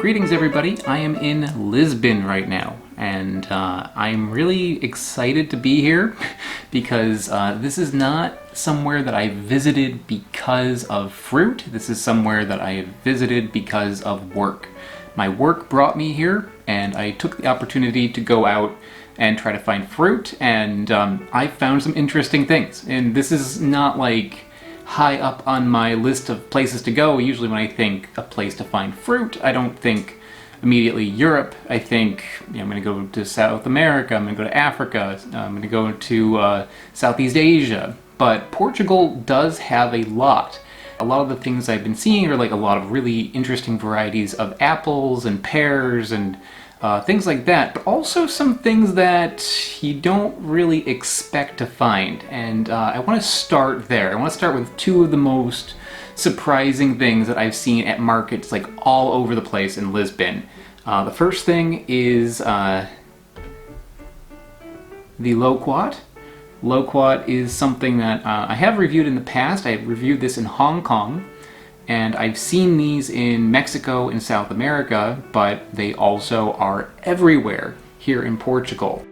Greetings everybody, I am in Lisbon right now, and I'm really excited to be here because this is not somewhere that I visited because of fruit. This is somewhere that I have visited because of work. My work brought me here, and I took the opportunity to go out and try to find fruit, and I found some interesting things. And this is not like high up on my list of places to go. Usually when I think a place to find fruit, I don't think immediately Europe. I think, I'm going to go to South America, I'm going to go to Africa, I'm going to go to Southeast Asia. But Portugal does have a lot. A lot of the things I've been seeing are like a lot of really interesting varieties of apples and pears and things like that, but also some things that you don't really expect to find. And I want to start there. I want to start with two of the most surprising things that I've seen at markets like all over the place in Lisbon. The first thing is the Loquat. Loquat is something that I have reviewed in the past. I reviewed this in Hong Kong, and I've seen these in Mexico and South America, but they also are everywhere here in Portugal.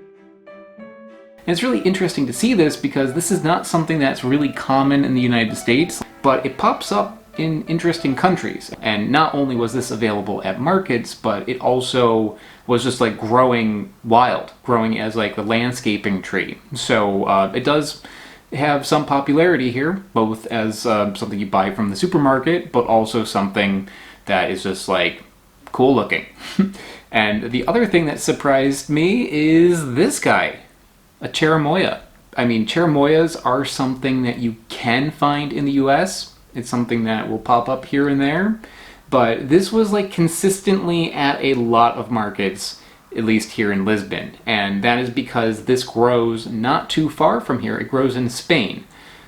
And it's really interesting to see this because this is not something that's really common in the United States, but it pops up in interesting countries. And not only was this available at markets, but it also was just like growing wild, growing as like the landscaping tree. So it does have some popularity here, both as something you buy from the supermarket, but also something that is just like cool looking. And the other thing that surprised me is this guy, a cherimoya. I mean, cherimoyas are something that you can find in the US. It's something that will pop up here and there, but this was like consistently at a lot of markets, at least here in Lisbon, and that is because this grows not too far from here. It grows in Spain.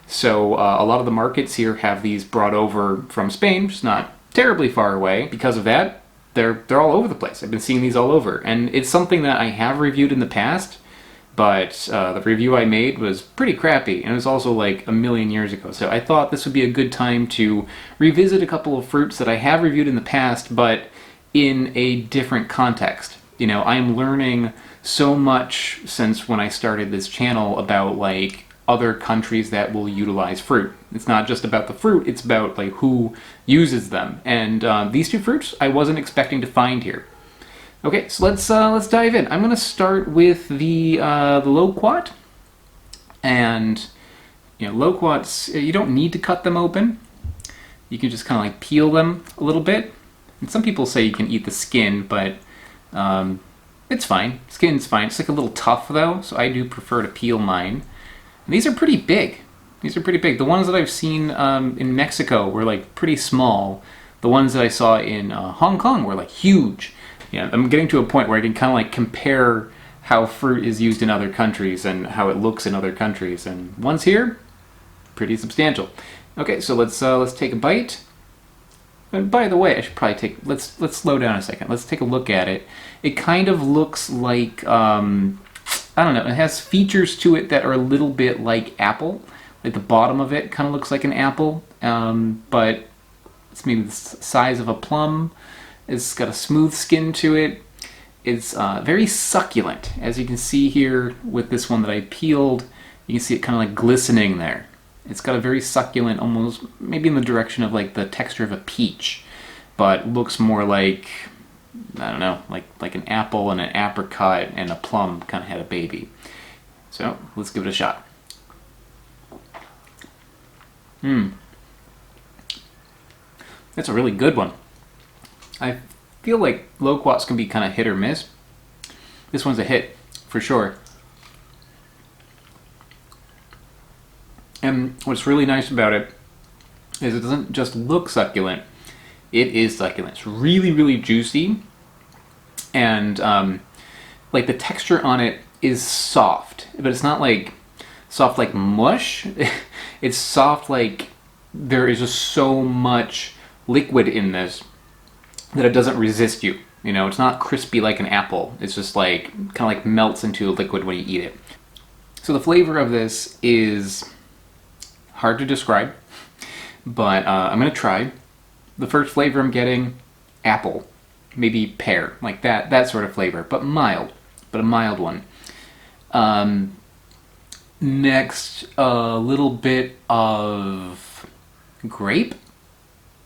So a lot of the markets here have these brought over from Spain, which is not terribly far away. Because of that, they're all over the place. I've been seeing these all over, and it's something that I have reviewed in the past, but the review I made was pretty crappy, and it was also like a million years ago. So I thought this would be a good time to revisit a couple of fruits that I have reviewed in the past, but in a different context. You know, I'm learning so much since when I started this channel about like other countries that will utilize fruit. It's not just about the fruit, it's about like who uses them. And these two fruits I wasn't expecting to find here. Okay, so let's dive in. I'm going to start with the loquat. And loquats, you don't need to cut them open. You can just kind of like peel them a little bit. And some people say you can eat the skin, but it's fine. Skin's fine. It's like a little tough though, so I do prefer to peel mine. And these are pretty big. These are pretty big. The ones that I've seen in Mexico were like pretty small. The ones that I saw in Hong Kong were like huge. Yeah, I'm getting to a point where I can kind of like compare how fruit is used in other countries and how it looks in other countries. And ones here, pretty substantial. Okay, so let's take a bite. And by the way, I should probably let's slow down a second. Let's take a look at it. It kind of looks like, I don't know, it has features to it that are a little bit like apple. Like the bottom of it kind of looks like an apple, but it's maybe the size of a plum. It's got a smooth skin to it. It's very succulent. As you can see here with this one that I peeled, you can see it kind of like glistening there. It's got a very succulent, almost maybe in the direction of like the texture of a peach, but looks more like, I don't know, like an apple and an apricot and a plum kind of had a baby. So let's give it a shot. That's a really good one. I feel like loquats can be kind of hit or miss. This one's a hit, for sure. And what's really nice about it is it doesn't just look succulent, it is succulent. It's really, really juicy. And like the texture on it is soft, but it's not like soft like mush. It's soft like there is just so much liquid in this that it doesn't resist you. You know, it's not crispy like an apple. It's just like, kind of like melts into a liquid when you eat it. So the flavor of this is hard to describe, but I'm going to try. The first flavor I'm getting, apple. maybe pear, like that sort of flavor, but mild, but a mild one. Next, a little bit of grape,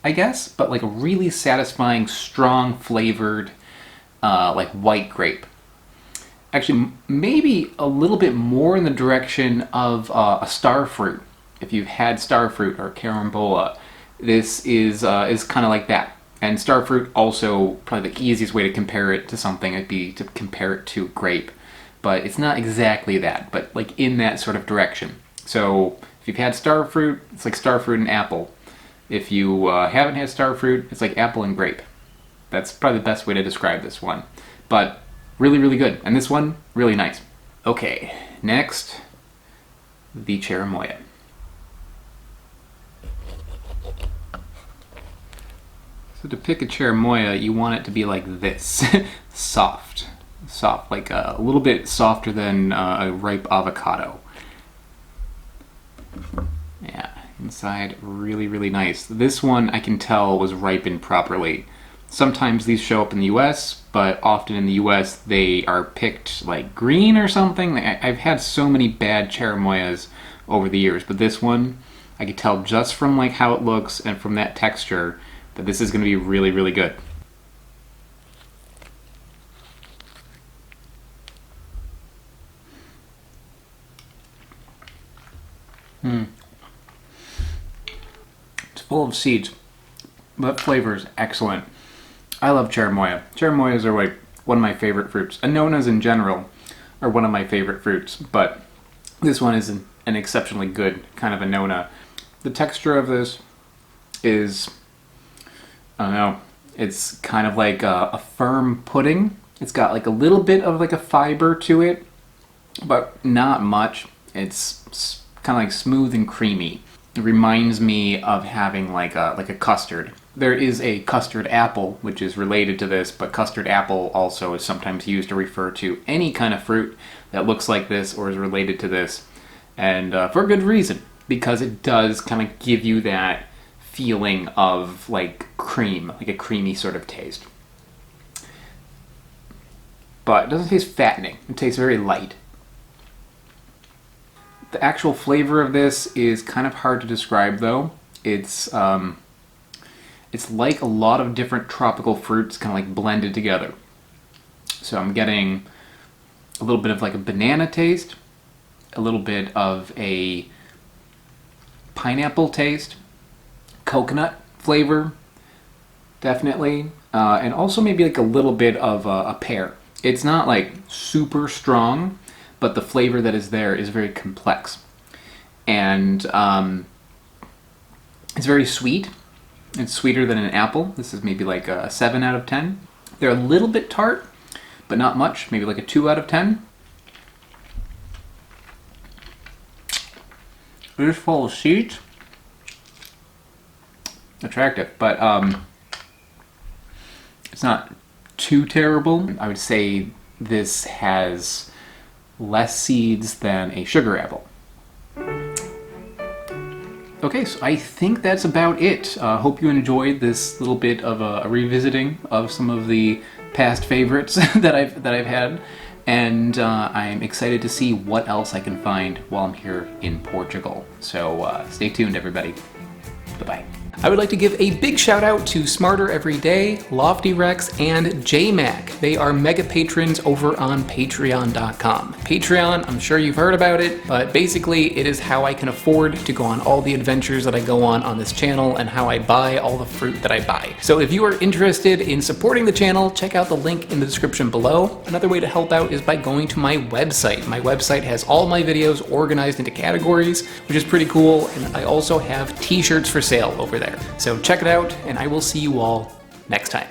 I guess, but like a really satisfying, strong flavored, like white grape. Actually, maybe a little bit more in the direction of a star fruit. If you've had star fruit or carambola, this is kind of like that. And star fruit also, probably the easiest way to compare it to something would be to compare it to grape. But it's not exactly that, but like in that sort of direction. So if you've had star fruit, it's like star fruit and apple. If you haven't had star fruit, it's like apple and grape. That's probably the best way to describe this one. But really, really good. And this one, really nice. Okay, next, the cherimoya. So to pick a cherimoya, you want it to be like this. Soft, like a little bit softer than a ripe avocado. Yeah, inside really, really nice. This one I can tell was ripened properly. Sometimes these show up in the US, but often in the US they are picked like green or something. I've had so many bad cherimoyas over the years, but this one I could tell just from like how it looks and from that texture that this is going to be really, really good. It's full of seeds, but flavor is excellent. I love cherimoya. Cherimoyas are like one of my favorite fruits. Annonas in general are one of my favorite fruits, but this one is an exceptionally good kind of Annona. The texture of this is, I don't know, it's kind of like a firm pudding. It's got like a little bit of like a fiber to it, but not much. It's kind of like smooth and creamy. It reminds me of having like a custard. There is a custard apple, which is related to this, but custard apple also is sometimes used to refer to any kind of fruit that looks like this or is related to this. And for good reason, because it does kind of give you that feeling of like cream, like a creamy sort of taste. But it doesn't taste fattening. It tastes very light. The actual flavor of this is kind of hard to describe though. It's like a lot of different tropical fruits kind of like blended together. So I'm getting a little bit of like a banana taste, a little bit of a pineapple taste, coconut flavor, definitely, and also maybe like a little bit of a pear. It's not like super strong, but the flavor that is there is very complex. And it's very sweet. It's sweeter than an apple. This is maybe like a 7 out of 10. They're a little bit tart, but not much. Maybe like a 2 out of 10. They're just full of seeds. Attractive, but it's not too terrible. I would say this has less seeds than a sugar apple. Okay, so I think that's about it. Hope you enjoyed this little bit of a revisiting of some of the past favorites that I've had, and I'm excited to see what else I can find while I'm here in Portugal. So stay tuned, everybody. Bye-bye. I would like to give a big shout out to Smarter Every Day, Loftyrex, and JMac. They are mega patrons over on patreon.com. Patreon, I'm sure you've heard about it, but basically it is how I can afford to go on all the adventures that I go on this channel and how I buy all the fruit that I buy. So if you are interested in supporting the channel, check out the link in the description below. Another way to help out is by going to my website. My website has all my videos organized into categories, which is pretty cool, and I also have t-shirts for sale over there. So check it out, and I will see you all next time.